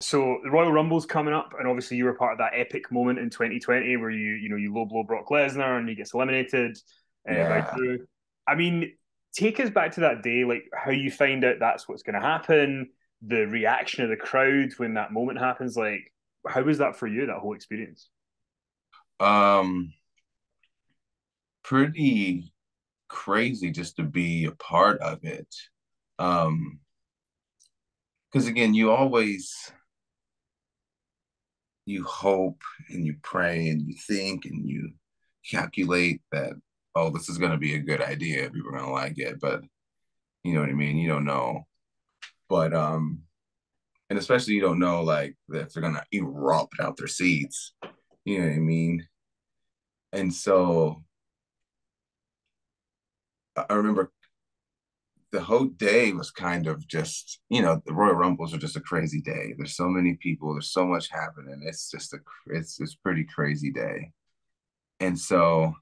So the Royal Rumble's coming up, and obviously you were part of that epic moment in 2020 where you low blow Brock Lesnar and he gets eliminated by Yeah. Drew. I mean, take us back to that day, like how you find out that's what's going to happen, the reaction of the crowd when that moment happens. Like, how was that for you? That whole experience? Um, Pretty crazy just to be a part of it. Um, because again, you hope and you pray and you think and you calculate that, oh, this is gonna be a good idea. People are gonna like it, but you know what I mean? You don't know. But and especially you don't know like if they're gonna erupt out their seats. You know what I mean? And so I remember the whole day was kind of just, the Royal Rumbles are just a crazy day. There's so many people, there's so much happening. It's pretty crazy day. And so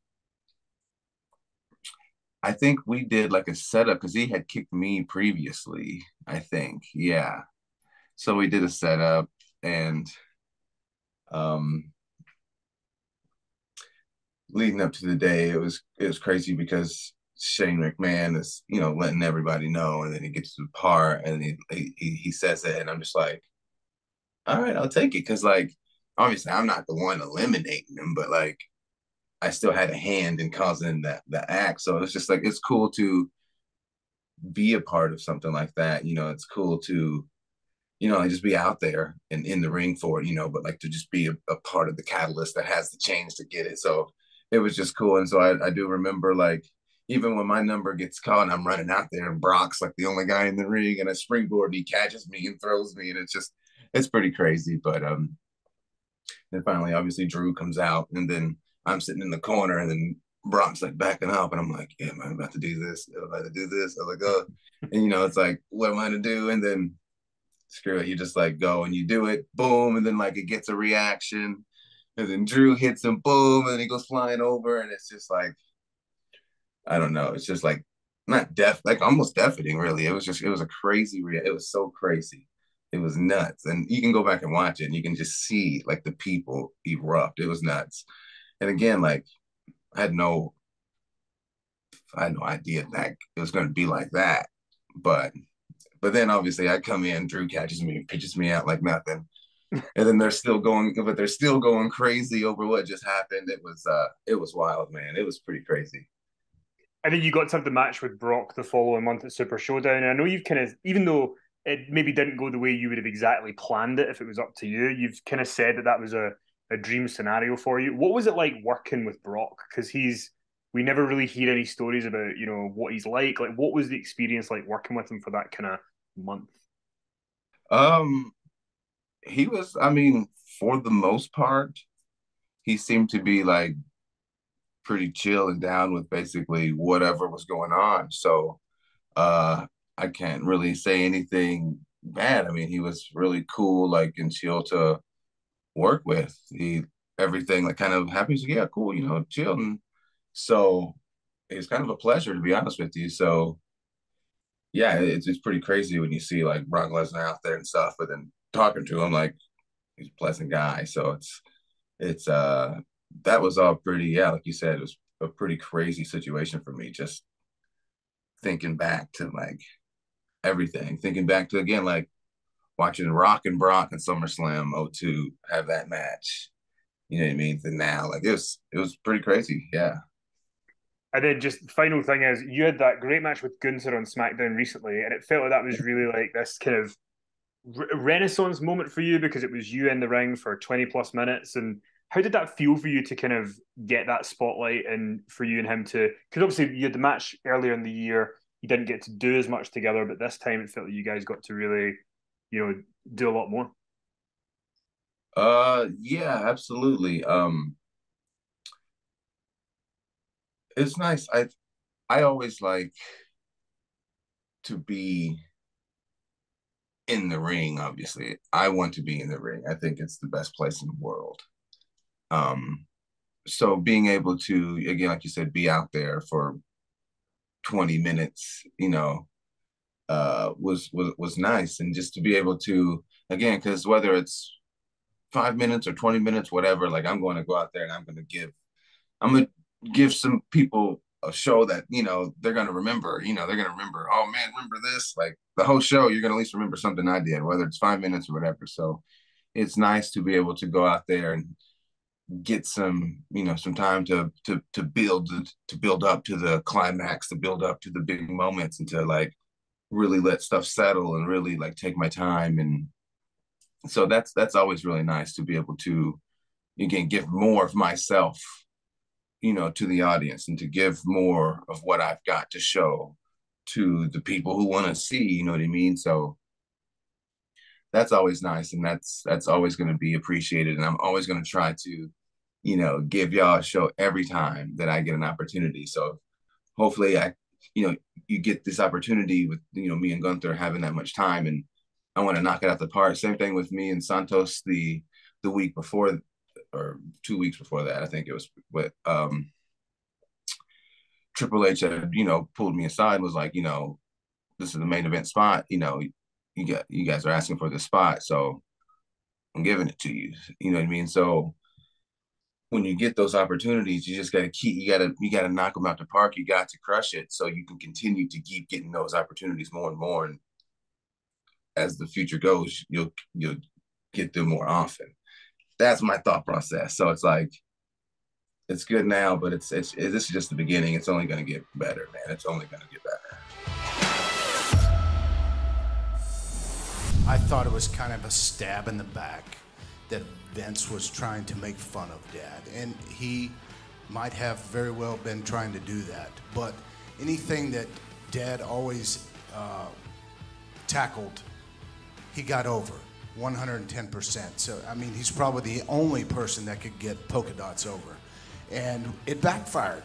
I think we did like a setup because he had kicked me previously, I think. Yeah. So we did a setup and um leading up to the day, it was crazy because Shane McMahon is, letting everybody know, and then he gets to the part and he says it, and I'm just like, all right, I'll take it because like obviously I'm not the one eliminating him, but like I still had a hand in causing that act. So it's just like it's cool to be a part of something like that. It's cool to like just be out there and in the ring for it. But like to just be a part of the catalyst that has the change to get it. So it was just cool. And so I do remember like even when my number gets caught and I'm running out there and Brock's like the only guy in the ring and a springboard and he catches me and throws me and it's pretty crazy. But then finally, obviously, Drew comes out, and then I'm sitting in the corner, and then Brock's like backing up, and I'm like, yeah, am I about to do this? Am I about to do this? I'm like, oh, and it's like, what am I to do? And then screw it, you just like go and you do it, boom, and then like it gets a reaction, and then Drew hits him, boom, and then he goes flying over, and it's just like, I don't know, it's just like not deaf, like almost deafening, really. It was a crazy, it was so crazy. It was nuts. And you can go back and watch it and you can just see like the people erupt. It was nuts. And again, like I had no I had no idea that it was gonna be like that. But then obviously I come in, Drew catches me and pitches me out like nothing. And then they're still going crazy over what just happened. It was wild, man. It was pretty crazy. And then you got to have the match with Brock the following month at Super Showdown. And I know you've kind of, even though it maybe didn't go the way you would have exactly planned it if it was up to you, you've kind of said that that was a dream scenario for you. What was it like working with Brock? Because we never really hear any stories about, what he's like. Like, what was the experience like working with him for that kind of month? Um, he was, I mean, for the most part, he seemed to be like pretty chill and down with basically whatever was going on. So I can't really say anything bad. I mean, he was really cool, like and chill to work with. He everything like kind of happy. So yeah, cool, chill. And so it's kind of a pleasure to be honest with you. So yeah, it's pretty crazy when you see like Brock Lesnar out there and stuff, but then talking to him like he's a pleasant guy. So it's that was all pretty, yeah, like you said, it was a pretty crazy situation for me. Just thinking back to like everything, thinking back to again like watching Rock and Brock and SummerSlam '02 have that match. You know what I mean? To now, like it was pretty crazy. Yeah. And then just final thing is, you had that great match with Gunther on SmackDown recently, and it felt like that was really like this kind of renaissance moment for you because it was you in the ring for 20 plus minutes. And how did that feel for you to kind of get that spotlight and for you and him to, because obviously you had the match earlier in the year, you didn't get to do as much together, but this time it felt like you guys got to really, do a lot more. Yeah, absolutely. It's nice. I always like to be in the ring, obviously. I want to be in the ring. I think it's the best place in the world. Um, so being able to, again, like you said, be out there for 20 minutes, was nice. And just to be able to, again, because whether it's 5 minutes or 20 minutes, whatever, like I'm going to go out there and I'm going to give some people a show that, they're going to remember, they're going to remember, oh man, remember this? Like the whole show, you're going to at least remember something I did, whether it's 5 minutes or whatever. So it's nice to be able to go out there and get some time to build up to the climax, to build up to the big moments, and to like really let stuff settle and really like take my time. And so that's always really nice to be able to, again, give more of myself, to the audience, and to give more of what I've got to show to the people who want to see, you know what I mean? So that's always nice, and that's always going to be appreciated. And I'm always going to try to, give y'all a show every time that I get an opportunity. So hopefully you get this opportunity with, me and Gunther having that much time, and I want to knock it out the park. Same thing with me and Santos the week before, or 2 weeks before that, I think it was. But Triple H had, pulled me aside and was like, this is the main event spot. You guys are asking for this spot, so I'm giving it to you. You know what I mean? So when you get those opportunities, you just got to you got to knock them out the park. You got to crush it so you can continue to keep getting those opportunities more and more. And as the future goes, you'll get them more often. That's my thought process. So it's like, it's good now, but this is just the beginning. It's only going to get better, man. It's only going to get better. I thought it was kind of a stab in the back that Vince was trying to make fun of Dad, and he might have very well been trying to do that. But anything that Dad always tackled, he got over 110%. So I mean, he's probably the only person that could get polka dots over. And it backfired.